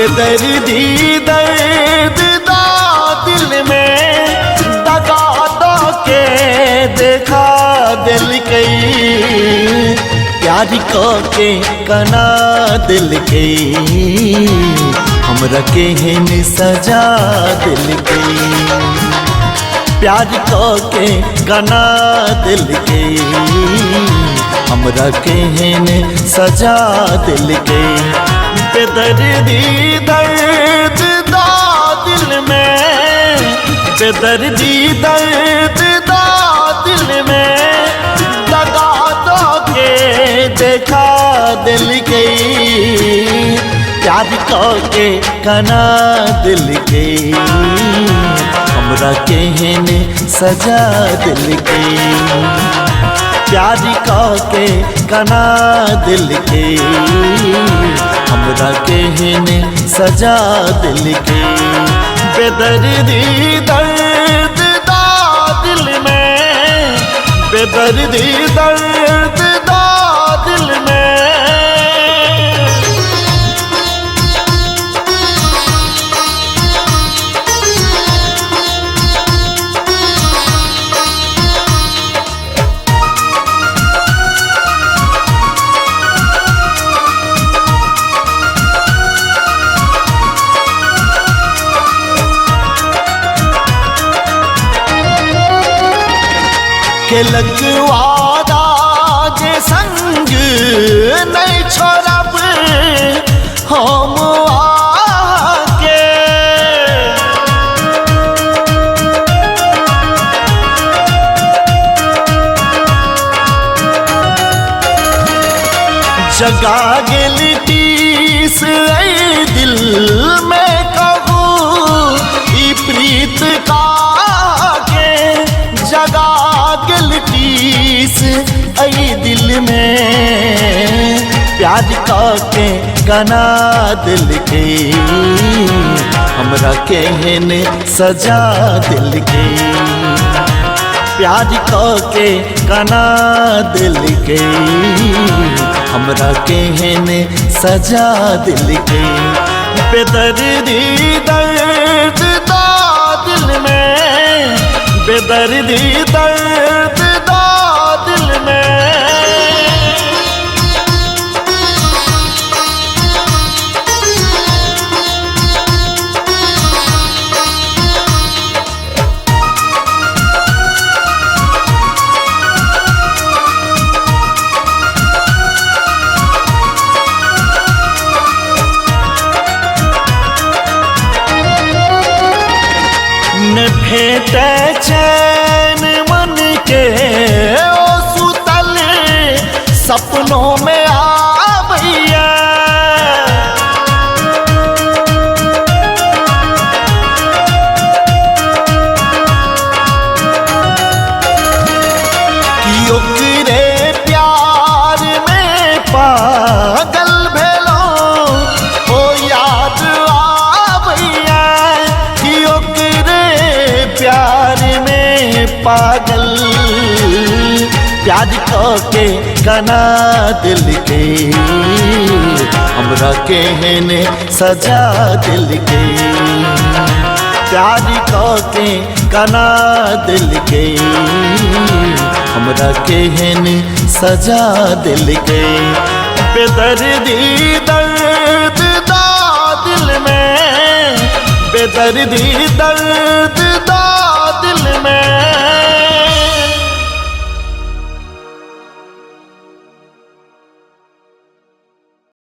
बेदर्दी दर्द दा दिल में दगा दो के देखा दिल कई प्यार को के कना दिल कई हमरा के हेन सजा दिल कई प्यार को के कना दिल कई हमरा के हेन सजा दिल कई बेदर्दी दर्द दा दिल में बेदर्दी दर्द दा दिल में दगा दो के देखा दिल गई प्यार को के कना दिल गई हमरा के हेन सजा दिल गई प्यार को के कना दिल गई हमरा के हेन सजा दिल के बेदर्दी दर्द दा दिल में बेदर्दी दर्द दा दिल में के लगवादा जे संग नहीं छोड़ब हम आके जगा गेल टीस ऐ दिल में कहूँ ई प्रीत का के जगा टीस ऐ दिल में प्यार का के कना दिल के हमरा के हेन सजा दिल के प्यार का के कना दिल के हमरा के हेन सजा दिल के बेदर्दी दर्द दा दिल में बेदर्दी दर्द दा दिल में न भेटे चैन मन के ओ सुतल सपनों में आबैया कि ओकरे प्यार में पागल भेलो ओ याद आबैया कि ओकरे प्यार में पागल प्यार को के कना दिल के हमरा के हेन सजा दिल के प्यार को के कना दिल के हमरा के हेन सजा दिल के बेदर्दी दर्द दा दिल में बेदर्दी दर्द दा